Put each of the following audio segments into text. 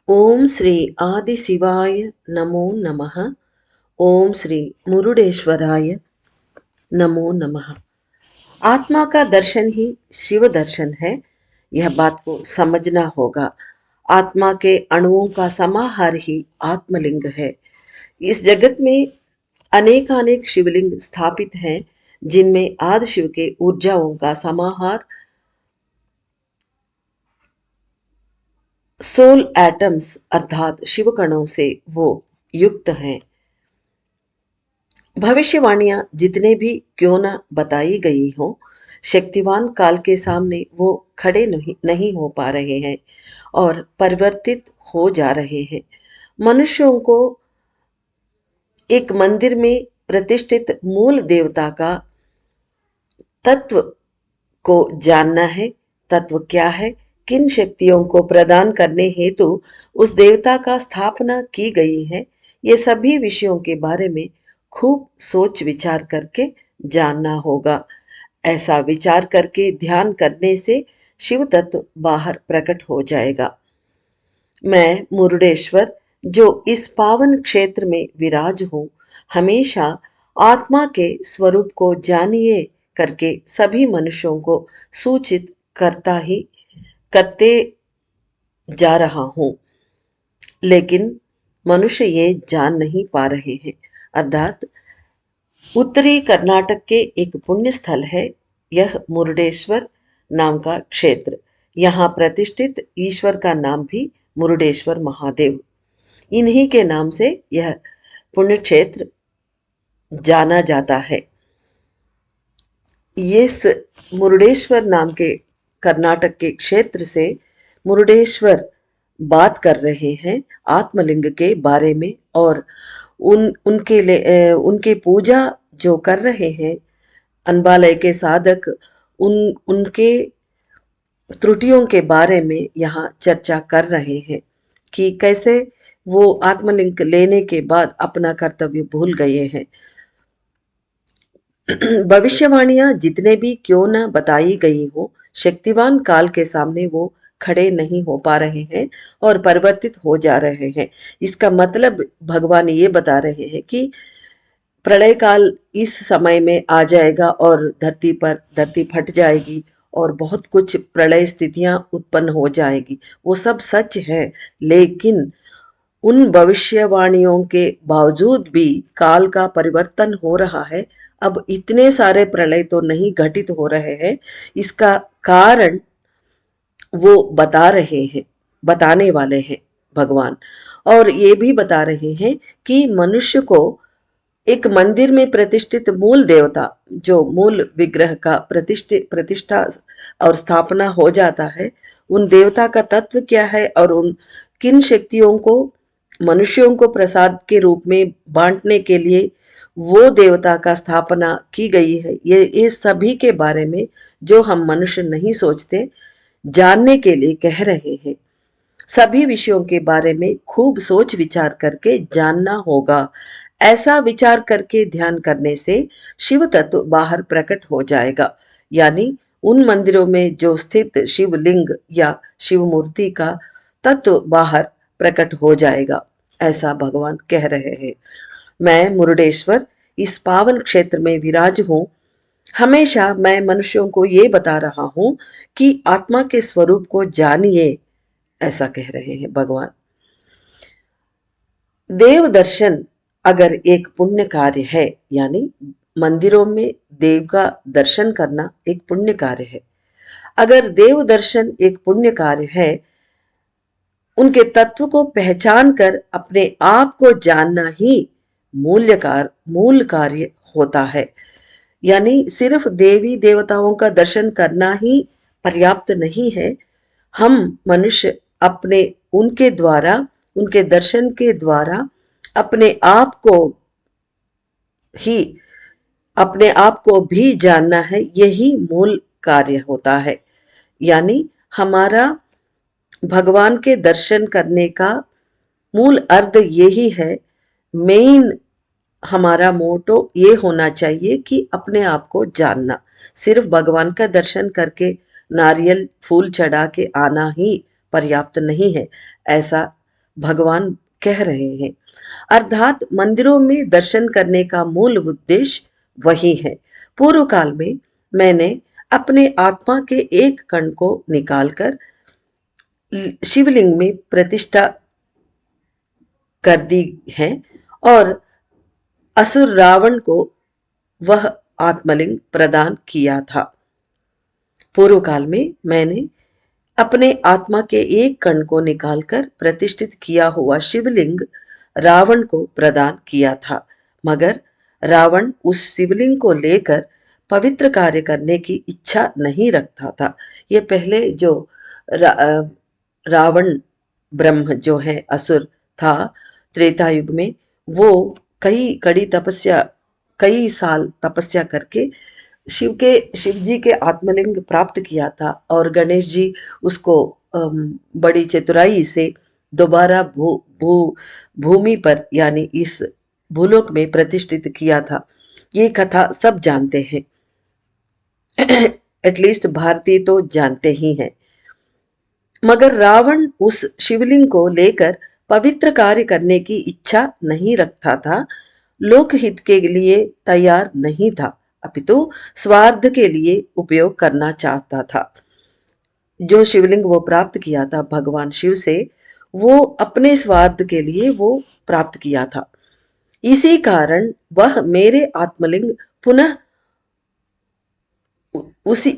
ओम श्री आदि शिवाय नमो नमः। ओम श्री मुरुडेश्वराय नमो नमः। आत्मा का दर्शन ही शिव दर्शन है। यह बात को समझना होगा। आत्मा के अणुओं का समाहार ही आत्मलिंग है। इस जगत में अनेकानेक शिवलिंग स्थापित हैं, जिनमें आदि शिव के ऊर्जाओं का समाहार सोल एटम्स अर्थात शिव कणों से वो युक्त हैं। भविष्यवाणियां जितने भी क्यों न बताई गई हों, शक्तिवान काल के सामने वो खड़े नहीं हो पा रहे हैं और परिवर्तित हो जा रहे हैं। मनुष्यों को एक मंदिर में प्रतिष्ठित मूल देवता का तत्व को जानना है। तत्व क्या है, किन शक्तियों को प्रदान करने हेतु उस देवता का स्थापना की गई है, ये सभी विषयों के बारे में खूब सोच विचार करके जानना होगा। ऐसा विचार करके ध्यान करने से शिव तत्व बाहर प्रकट हो जाएगा। मैं मुरुडेश्वर, जो इस पावन क्षेत्र में विराज हूँ, हमेशा आत्मा के स्वरूप को जानिए करके सभी मनुष्यों को सूचित करते जा रहा हूँ। लेकिन मनुष्य ये जान नहीं पा रहे हैं। अर्थात उत्तरी कर्नाटक के एक पुण्य स्थल है यह मुरुडेश्वर नाम का क्षेत्र। यहाँ प्रतिष्ठित ईश्वर का नाम भी मुरुडेश्वर महादेव। इन्हीं के नाम से यह पुण्य क्षेत्र जाना जाता है। इस मुरुडेश्वर नाम के कर्नाटक के क्षेत्र से मुरुडेश्वर बात कर रहे हैं आत्मलिंग के बारे में, और उनके पूजा जो कर रहे हैं अनबालय के साधक, उनके त्रुटियों के बारे में यहाँ चर्चा कर रहे हैं कि कैसे वो आत्मलिंग लेने के बाद अपना कर्तव्य भूल गए हैं। भविष्यवाणियां जितने भी क्यों न बताई गई हो, शक्तिवान काल के सामने वो खड़े नहीं हो पा रहे हैं और परिवर्तित हो जा रहे हैं। इसका मतलब भगवान ये बता रहे हैं कि प्रलय काल इस समय में आ जाएगा और धरती फट जाएगी और बहुत कुछ प्रलय स्थितियां उत्पन्न हो जाएगी। वो सब सच है, लेकिन उन भविष्यवाणियों के बावजूद भी काल का परिवर्तन हो रहा है। अब इतने सारे प्रलय तो नहीं घटित हो रहे हैं। इसका कारण वो बता रहे हैं, बताने वाले हैं भगवान। और ये भी बता रहे हैं कि मनुष्य को एक मंदिर में प्रतिष्ठित मूल देवता, जो मूल विग्रह का प्रतिष्ठा और स्थापना हो जाता है, उन देवता का तत्व क्या है और उन किन शक्तियों को मनुष्यों को प्रसाद के रूप में बांटने के लिए वो देवता का स्थापना की गई है, ये सभी के बारे में जो हम मनुष्य नहीं सोचते, जानने के लिए कह रहे हैं। सभी विषयों के बारे में खूब सोच विचार करके जानना होगा। ऐसा विचार करके ध्यान करने से शिव तत्व बाहर प्रकट हो जाएगा। यानी उन मंदिरों में जो स्थित शिवलिंग या शिव मूर्ति का तत्व बाहर प्रकट हो जाएगा, ऐसा भगवान कह रहे हैं। मैं मुरुडेश्वर इस पावन क्षेत्र में विराज हूँ। हमेशा मैं मनुष्यों को ये बता रहा हूँ कि आत्मा के स्वरूप को जानिए, ऐसा कह रहे हैं भगवान। देव दर्शन अगर एक पुण्य कार्य है, यानी मंदिरों में देव का दर्शन करना एक पुण्य कार्य है। अगर देव दर्शन एक पुण्य कार्य है, उनके तत्व को पहचान कर अपने आप को जानना ही मूल कार्य होता है। यानी सिर्फ देवी देवताओं का दर्शन करना ही पर्याप्त नहीं है। हम मनुष्य अपने उनके द्वारा, उनके दर्शन के द्वारा ही अपने आप को भी जानना है। यही मूल कार्य होता है। यानी हमारा भगवान के दर्शन करने का मूल अर्थ यही है। मेन हमारा मोटो ये होना चाहिए कि अपने आप को जानना। सिर्फ भगवान का दर्शन करके नारियल फूल चढ़ा के आना ही पर्याप्त नहीं है। ऐसा भगवान कह रहे हैं। अर्थात मंदिरों में दर्शन करने का मूल उद्देश्य वही है। पूर्व काल में मैंने अपने आत्मा के एक कण को निकालकर शिवलिंग में प्रतिष्ठा कर दी है और असुर रावण को वह आत्मलिंग प्रदान किया था। पूर्व काल में मैंने अपने आत्मा के एक कण को निकालकर प्रतिष्ठित किया हुआ शिवलिंग रावण को प्रदान किया था, मगर रावण उस शिवलिंग को लेकर पवित्र कार्य करने की इच्छा नहीं रखता था। ये पहले जो रा, रावण ब्रह्म जो है असुर था त्रेता युग में, वो कई साल तपस्या करके शिव जी के आत्मलिंग प्राप्त किया था और गणेश जी उसको बड़ी चतुराई से दोबारा भूमि पर यानी इस भूलोक में प्रतिष्ठित किया था। ये कथा सब जानते हैं, एटलीस्ट भारतीय तो जानते ही हैं। मगर रावण उस शिवलिंग को लेकर पवित्र कार्य करने की इच्छा नहीं रखता था, लोकहित के लिए तैयार नहीं था, अपितु स्वार्थ के लिए उपयोग करना चाहता था। जो शिवलिंग वो प्राप्त किया था भगवान शिव से, वो अपने स्वार्थ के लिए वो प्राप्त किया था। इसी कारण वह मेरे आत्मलिंग पुनः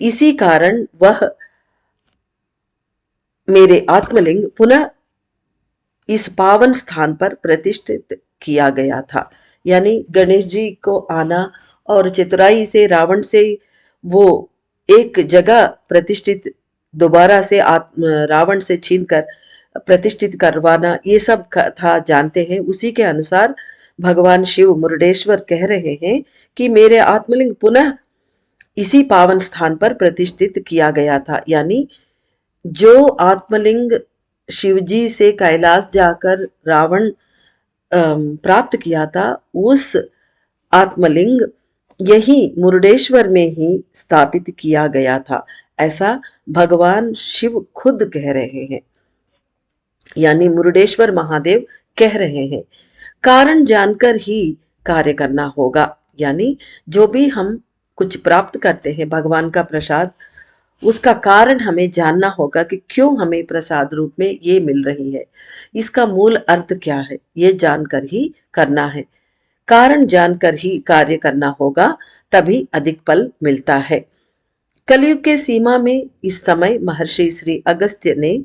इसी कारण वह मेरे आत्मलिंग पुनः इस पावन स्थान पर प्रतिष्ठित किया गया था। यानी गणेश जी को आना और चतुराई से रावण से वो एक जगह प्रतिष्ठित दोबारा से रावण से छीनकर प्रतिष्ठित करवाना, ये सब था जानते हैं। उसी के अनुसार भगवान शिव मुरुडेश्वर कह रहे हैं कि मेरे आत्मलिंग पुनः इसी पावन स्थान पर प्रतिष्ठित किया गया था। यानी जो आत्मलिंग शिवजी से कैलाश जाकर रावण प्राप्त किया था, उस आत्मलिंग यही मुरुडेश्वर में ही स्थापित किया गया था, ऐसा भगवान शिव खुद कह रहे हैं। यानी मुरुडेश्वर महादेव कह रहे हैं, कारण जानकर ही कार्य करना होगा। यानी जो भी हम कुछ प्राप्त करते हैं भगवान का प्रसाद, उसका कारण हमें जानना होगा कि क्यों हमें प्रसाद रूप में ये मिल रही है, इसका मूल अर्थ क्या है, ये जानकर ही करना है। कारण जानकर ही कार्य करना होगा, तभी अधिक फल मिलता है। कलयुग के सीमा में इस समय महर्षि श्री अगस्त्य ने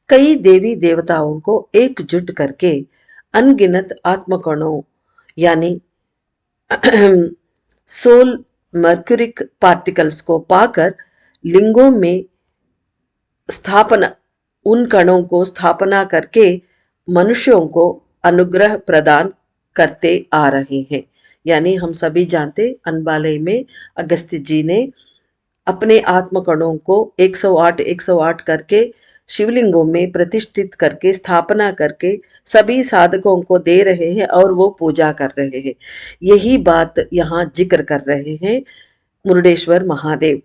कई देवी देवताओं को एकजुट करके अनगिनत आत्मकणों यानी सोल मर्क्यूरिक पार्टिकल्स को पाकर लिंगों में स्थापना उन कणों को स्थापना करके मनुष्यों को अनुग्रह प्रदान करते आ रहे हैं। यानी हम सभी जानते अनबालय में अगस्त्य जी ने अपने आत्मकणों को 108 करके शिवलिंगों में प्रतिष्ठित करके स्थापना करके सभी साधकों को दे रहे हैं और वो पूजा कर रहे हैं। यही बात यहाँ जिक्र कर रहे हैं Murudeshwar Mahadev.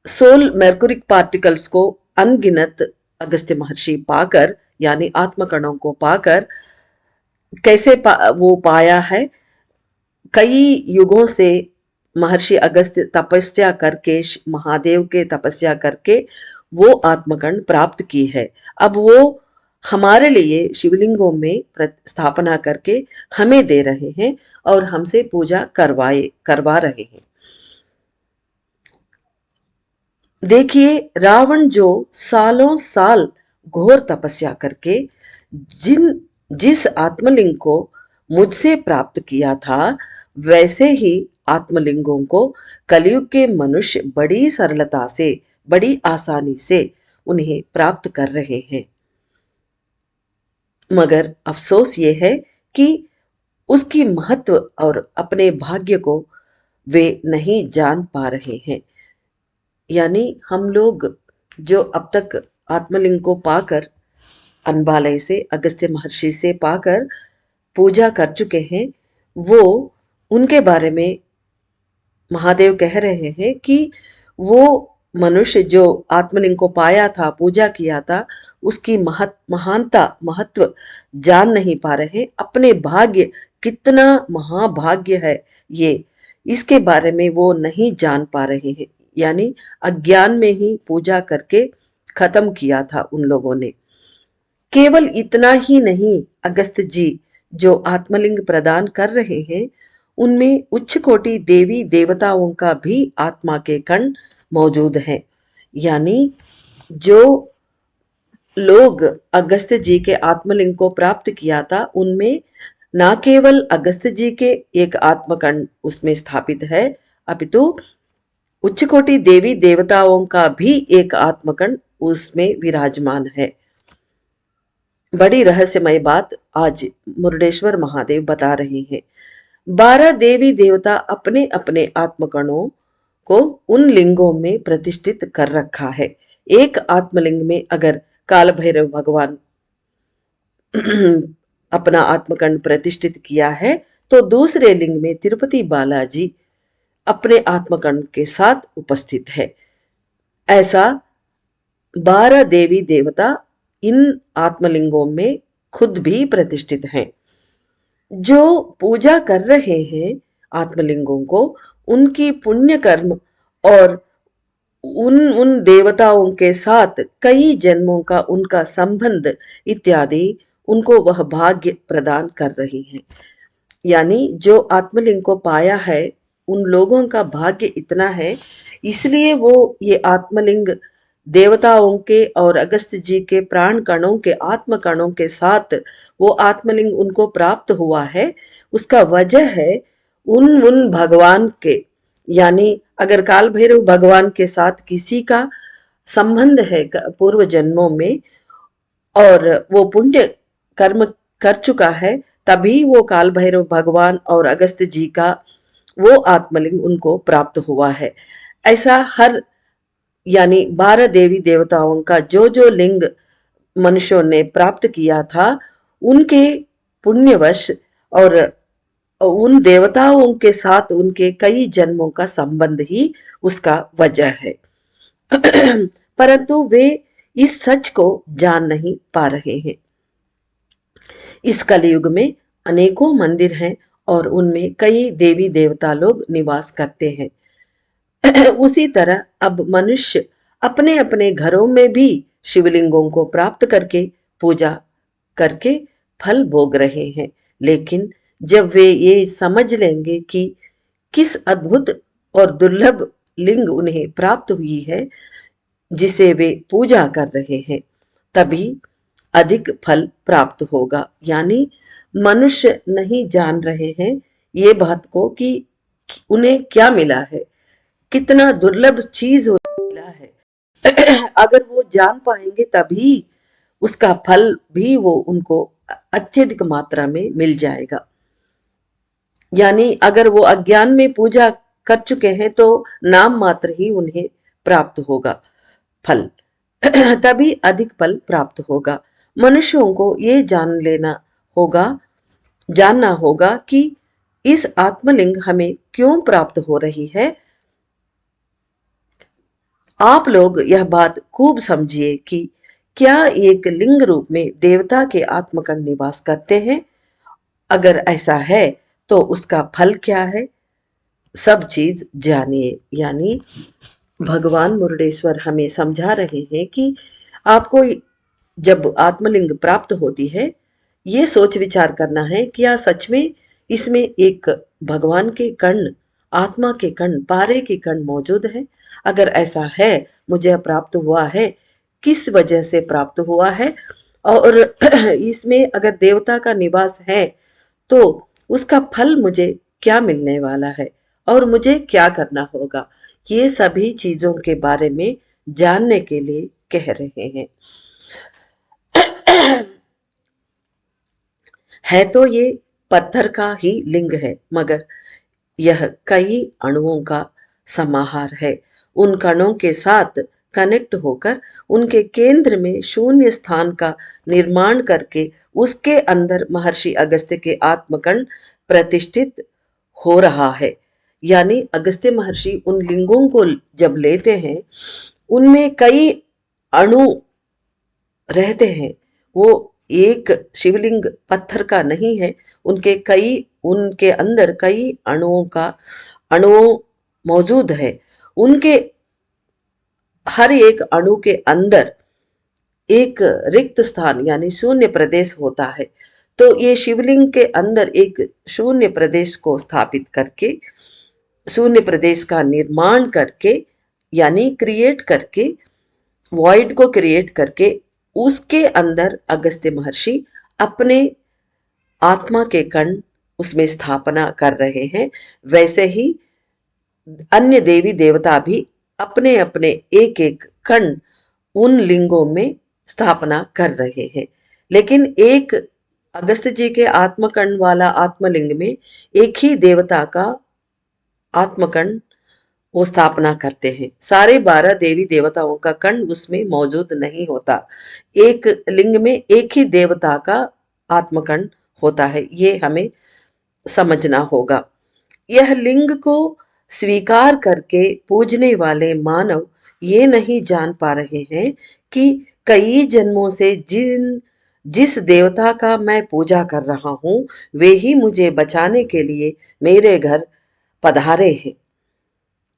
Soul mercuric particles को अनगिनत अगस्त्य महर्षि पाकर यानी आत्मकणों को पाकर कैसे वो पाया है, कई युगों से महर्षि अगस्त्य तपस्या करके महादेव के तपस्या करके वो आत्मकण प्राप्त की है। अब वो हमारे लिए शिवलिंगों में स्थापना करके हमें दे रहे हैं और हमसे पूजा करवा रहे हैं। देखिए, रावण जो सालों साल घोर तपस्या करके जिस आत्मलिंग को मुझसे प्राप्त किया था, वैसे ही आत्मलिंगों को कलयुग के मनुष्य बड़ी सरलता से बड़ी आसानी से उन्हें प्राप्त कर रहे हैं। मगर अफसोस ये है कि उसकी महत्व और अपने भाग्य को वे नहीं जान पा रहे हैं। यानी हम लोग जो अब तक आत्मलिंग को पाकर अनबालय से अगस्त्य महर्षि से पाकर पूजा कर चुके हैं, वो उनके बारे में महादेव कह रहे हैं कि वो मनुष्य जो आत्मलिंग को पाया था, पूजा किया था, उसकी महानता महत्व जान नहीं पा रहे। अपने भाग्य, कितना महाभाग्य है ये, इसके बारे में वो नहीं जान पा रहे हैं। यानी अज्ञान में ही पूजा करके खत्म किया था उन लोगों ने। केवल इतना ही नहीं, अगस्त जी जो आत्मलिंग प्रदान कर रहे हैं, उनमें उच्च कोटि देवी देवताओं का भी आत्मा के कण मौजूद है। यानी जो लोग अगस्त जी के आत्मलिंग को प्राप्त किया था, उनमें ना केवल अगस्त जी के एक आत्मकण उसमें स्थापित है, अपितु उच्च कोटि देवी देवताओं का भी एक आत्मकण उसमें विराजमान है। बड़ी रहस्यमय बात आज मुरुडेश्वर महादेव बता रहे हैं। 12 देवी देवता अपने अपने आत्मकणों को उन लिंगों में प्रतिष्ठित कर रखा है। एक आत्मलिंग में अगर काल भैरव भगवान अपना आत्मकंड प्रतिष्ठित किया है, तो दूसरे लिंग में तिरुपति बालाजी अपने आत्मकंड के साथ उपस्थित है। ऐसा 12 देवी देवता इन आत्मलिंगों में खुद भी प्रतिष्ठित हैं। जो पूजा कर रहे हैं आत्मलिंगों को, उनकी पुण्य कर्म और उन उन देवताओं के साथ कई जन्मों का उनका संबंध इत्यादि उनको वह भाग्य प्रदान कर रही हैं। यानी जो आत्मलिंग को पाया है, उन लोगों का भाग्य इतना है, इसलिए वो ये आत्मलिंग देवताओं के और अगस्त जी के प्राण कणों के आत्म कणों के साथ वो आत्मलिंग उनको प्राप्त हुआ है। उसका वजह है उन उन भगवान के, यानी अगर काल भैरव भगवान के साथ किसी का संबंध है पूर्व जन्मों में और वो पुण्य कर्म कर चुका है, तभी वो काल भैरव भगवान और अगस्त जी का वो आत्मलिंग उनको प्राप्त हुआ है। ऐसा हर, यानी 12 देवी देवताओं का जो जो लिंग मनुष्यों ने प्राप्त किया था, उनके पुण्यवश और उन देवताओं के साथ उनके कई जन्मों का संबंध ही उसका वजह है। परंतु वे इस सच को जान नहीं पा रहे हैं। इस कलयुग में अनेकों मंदिर हैं और उनमें कई देवी देवता लोग निवास करते हैं। उसी तरह अब मनुष्य अपने अपने घरों में भी शिवलिंगों को प्राप्त करके पूजा करके फल भोग रहे हैं। लेकिन जब वे ये समझ लेंगे कि किस अद्भुत और दुर्लभ लिंग उन्हें प्राप्त हुई है, जिसे वे पूजा कर रहे हैं, तभी अधिक फल प्राप्त होगा। यानी मनुष्य नहीं जान रहे हैं ये बात को कि उन्हें क्या मिला है, कितना दुर्लभ चीज उन्हें मिला है। अगर वो जान पाएंगे तभी उसका फल भी वो उनको अत्यधिक मात्रा में मिल जाएगा। यानी अगर वो अज्ञान में पूजा कर चुके हैं तो नाम मात्र ही उन्हें प्राप्त होगा फल। तभी अधिक फल प्राप्त होगा। मनुष्यों को ये जानना होगा कि इस आत्मलिंग हमें क्यों प्राप्त हो रही है। आप लोग यह बात खूब समझिए कि क्या एक लिंग रूप में देवता के आत्मकण निवास करते हैं? अगर ऐसा है तो उसका फल क्या है, सब चीज जानिए। यानी भगवान मुरुडेश्वर हमें समझा रहे हैं कि आपको जब आत्मलिंग प्राप्त होती है, ये सोच विचार करना है कि क्या सच में इसमें एक भगवान के कण, आत्मा के कण, पारे के कण मौजूद है। अगर ऐसा है, मुझे प्राप्त हुआ है, किस वजह से प्राप्त हुआ है, और इसमें अगर देवता का निवास है तो उसका फल मुझे क्या मिलने वाला है और मुझे क्या करना होगा, ये सभी चीजों के बारे में जानने के लिए कह रहे हैं। है तो ये पत्थर का ही लिंग है, मगर यह कई अणुओं का समाहार है। उन कणों के साथ कनेक्ट होकर उनके केंद्र में शून्य स्थान का निर्माण करके उसके अंदर महर्षि अगस्त्य के आत्मकण प्रतिष्ठित हो रहा है। यानी अगस्त्य महर्षि उन लिंगों को जब लेते हैं, उनमें कई अणु रहते हैं। वो एक शिवलिंग पत्थर का नहीं है, उनके अंदर कई अणु मौजूद है। उनके हर एक अणु के अंदर एक रिक्त स्थान यानी शून्य प्रदेश होता है। तो ये शिवलिंग के अंदर एक शून्य प्रदेश को स्थापित करके, शून्य प्रदेश का निर्माण करके, यानी क्रिएट करके, वॉइड को क्रिएट करके, उसके अंदर अगस्त्य महर्षि अपने आत्मा के कण उसमें स्थापना कर रहे हैं। वैसे ही अन्य देवी देवता भी अपने अपने एक एक कण उन लिंगों में स्थापना कर रहे हैं। लेकिन एक अगस्त्य जी के आत्मकण वाला आत्मलिंग में एक ही देवता का आत्मकण वो स्थापना करते हैं। सारे 12 देवी देवताओं का कण उसमें मौजूद नहीं होता। एक लिंग में एक ही देवता का आत्मकण होता है, ये हमें समझना होगा। यह लिंग को स्वीकार करके पूजने वाले मानव ये नहीं जान पा रहे हैं कि कई जन्मों से जिस देवता का मैं पूजा कर रहा हूं, वे ही मुझे बचाने के लिए मेरे घर पधारे हैं।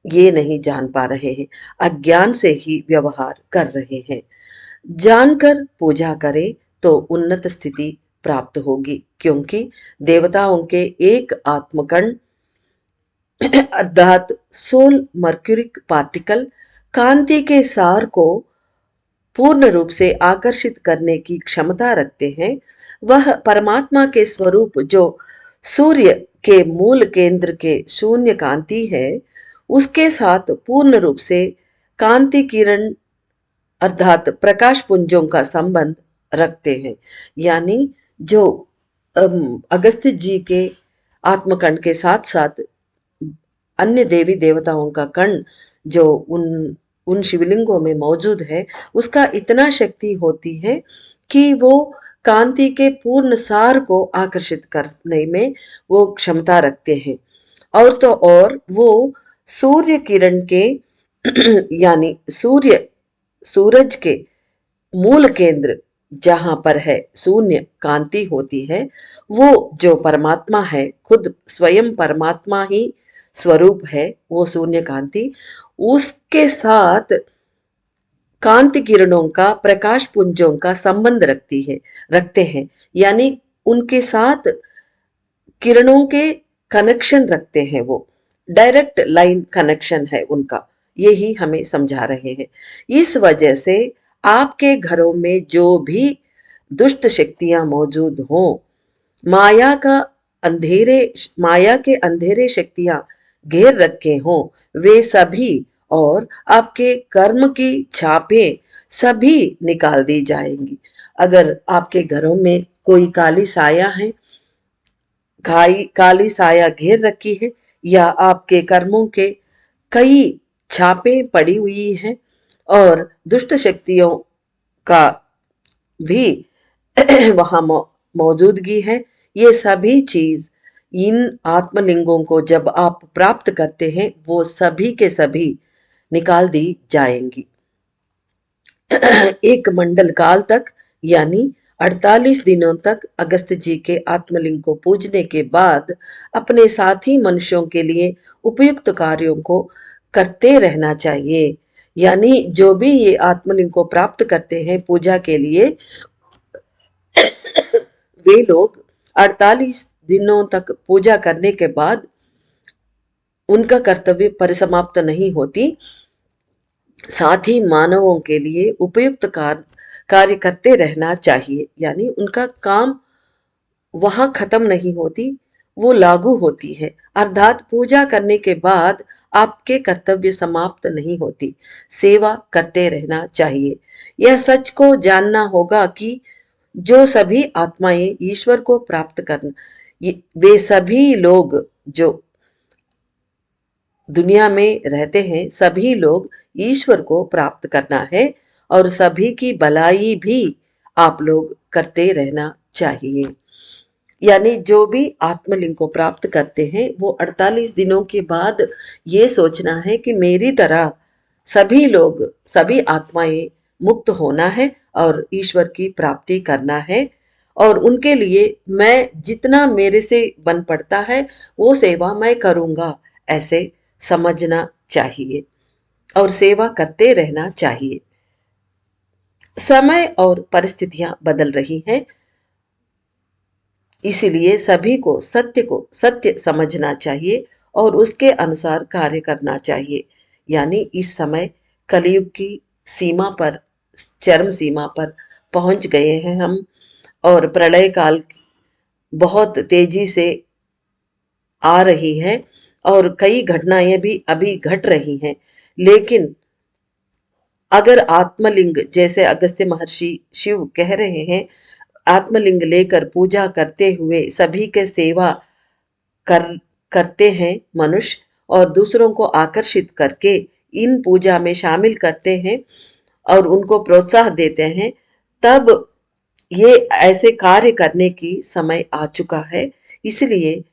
ये नहीं जान पा रहे हैं, अज्ञान से ही व्यवहार कर रहे हैं। जानकर पूजा करें तो उन्नत स्थिति प्राप्त होगी, क्योंकि देवताओं के एक आत्मकण अर्थात सोल मर्क्यूरिक पार्टिकल कांति के सार को पूर्ण रूप से आकर्षित करने की क्षमता रखते हैं। वह परमात्मा के स्वरूप जो सूर्य के मूल केंद्र के शून्य कांति है, उसके साथ पूर्ण रूप से कांति किरण अर्थात प्रकाश पुंजों का संबंध रखते हैं। यानी जो अगस्त्य जी के आत्मकण के साथ साथ अन्य देवी देवताओं का कण जो उन शिवलिंगों में मौजूद है, उसका इतना शक्ति होती है कि वो कांति के पूर्ण सार को आकर्षित करने में वो क्षमता रखते हैं। और तो और वो सूर्य किरण के यानी सूरज के मूल केंद्र जहां पर है शून्य कांति होती है, वो जो परमात्मा है, खुद स्वयं परमात्मा ही स्वरूप है वो शून्य कांति, उसके साथ कांति किरणों का प्रकाश पुंजों का संबंध रखते हैं। यानी उनके साथ किरणों के कनेक्शन रखते हैं, वो डायरेक्ट लाइन कनेक्शन है उनका, यही हमें समझा रहे हैं। इस वजह से आपके घरों में जो भी दुष्ट शक्तियां मौजूद हों, माया के अंधेरे शक्तियां घेर रखे हों, वे सभी और आपके कर्म की छापें सभी निकाल दी जाएंगी। अगर आपके घरों में कोई काली साया घेर रखी है, या आपके कर्मों के कई छापें पड़ी हुई हैं और दुष्ट शक्तियों का भी वहां मौजूदगी है, ये सभी चीज इन आत्मलिंगों को जब आप प्राप्त करते हैं, वो सभी के सभी निकाल दी जाएंगी। एक मंडल काल तक यानी 48 दिनों तक अगस्त्य जी के आत्मलिंग को पूजने के बाद अपने साथी मनुष्यों के लिए उपयुक्त कार्यों को करते रहना चाहिए। यानी जो भी ये आत्मलिंग को प्राप्त करते हैं पूजा के लिए, वे लोग 48 दिनों तक पूजा करने के बाद उनका कर्तव्य परिसमाप्त नहीं होती, साथ ही मानवों के लिए उपयुक्त कार्य करते रहना चाहिए। यानी उनका काम वहां खत्म नहीं होती, वो लागू होती है। अर्थात पूजा करने के बाद आपके कर्तव्य समाप्त नहीं होती, सेवा करते रहना चाहिए। यह सच को जानना होगा कि जो सभी आत्माएं ईश्वर को प्राप्त करना, वे सभी लोग जो दुनिया में रहते हैं, सभी लोग ईश्वर को प्राप्त करना है और सभी की भलाई भी आप लोग करते रहना चाहिए। यानी जो भी आत्मलिंग को प्राप्त करते हैं वो 48 दिनों के बाद ये सोचना है कि मेरी तरह सभी लोग, सभी आत्माएं मुक्त होना है और ईश्वर की प्राप्ति करना है, और उनके लिए मैं जितना मेरे से बन पड़ता है वो सेवा मैं करूंगा, ऐसे समझना चाहिए और सेवा करते रहना चाहिए। समय और परिस्थितियां बदल रही हैं, इसलिए सभी को सत्य समझना चाहिए और उसके अनुसार कार्य करना चाहिए। यानी इस समय कलयुग की सीमा पर, चरम सीमा पर पहुंच गए हैं हम, और प्रलय काल बहुत तेजी से आ रही है और कई घटनाएं भी अभी घट रही हैं। लेकिन अगर आत्मलिंग, जैसे अगस्त्य महर्षि शिव कह रहे हैं, आत्मलिंग लेकर पूजा करते हुए सभी के सेवा कर करते हैं मनुष्य, और दूसरों को आकर्षित करके इन पूजा में शामिल करते हैं और उनको प्रोत्साह देते हैं, तब ये ऐसे कार्य करने की समय आ चुका है। इसलिए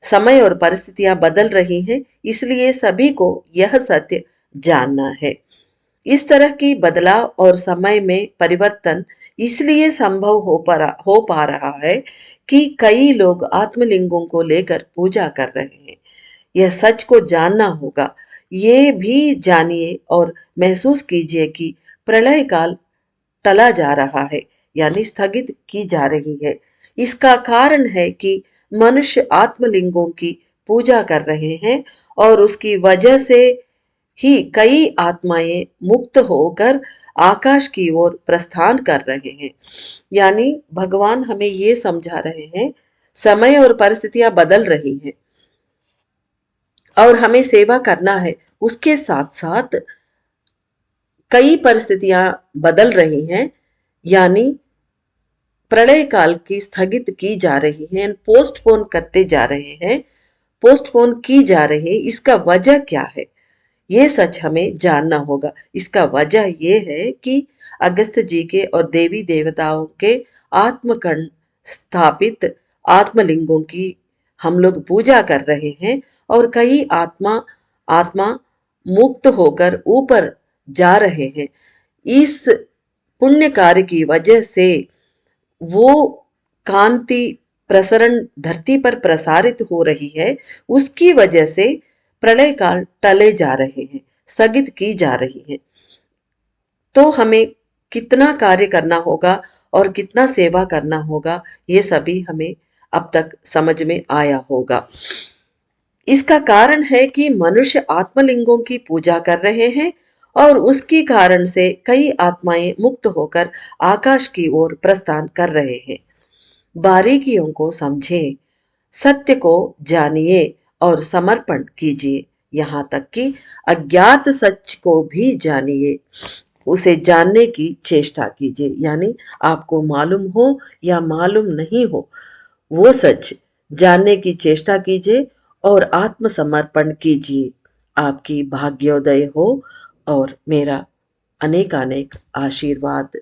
समय और परिस्थितियां बदल रही हैं, इसलिए सभी को यह सत्य जानना है। इस तरह की बदलाव और समय में परिवर्तन इसलिए संभव हो पा रहा है कि कई लोग आत्मलिंगों को लेकर पूजा कर रहे हैं। यह सच को जानना होगा। ये भी जानिए और महसूस कीजिए कि प्रलय काल टला जा रहा है, यानी स्थगित की जा रही है। इसका कारण है कि मनुष्य आत्मलिंगों की पूजा कर रहे हैं और उसकी वजह से ही कई आत्माएं मुक्त होकर आकाश की ओर प्रस्थान कर रहे हैं। यानी भगवान हमें ये समझा रहे हैं, समय और परिस्थितियां बदल रही हैं और हमें सेवा करना है। उसके साथ साथ कई परिस्थितियां बदल रही हैं, यानी प्रलय काल की स्थगित की जा रही है, पोस्टपोन करते जा रहे हैं, पोस्टपोन की जा रही है। इसका वजह क्या है, ये सच हमें जानना होगा। इसका वजह ये है कि अगस्त जी के और देवी देवताओं के आत्मकर्ण स्थापित आत्मलिंगों की हम लोग पूजा कर रहे हैं, और कई आत्मा आत्मा मुक्त होकर ऊपर जा रहे हैं। इस पुण्य कार्य की वजह से वो कांति प्रसरण धरती पर प्रसारित हो रही है, उसकी वजह से प्रलय काल टले जा रहे हैं, स्थगित की जा रही है। तो हमें कितना कार्य करना होगा और कितना सेवा करना होगा, ये सभी हमें अब तक समझ में आया होगा। इसका कारण है कि मनुष्य आत्मलिंगों की पूजा कर रहे हैं और उसके कारण से कई आत्माएं मुक्त होकर आकाश की ओर प्रस्थान कर रहे हैं। बारीकियों को समझें, सत्य को जानिए और समर्पण कीजिए, यहाँ तक कि अज्ञात सच को भी जानिए, उसे जानने की चेष्टा कीजिए। यानी आपको मालूम हो या मालूम नहीं हो, वो सच जानने की चेष्टा कीजिए और आत्मसमर्पण कीजिए। आपकी भाग्योदय हो और मेरा अनेक अनेक आशीर्वाद।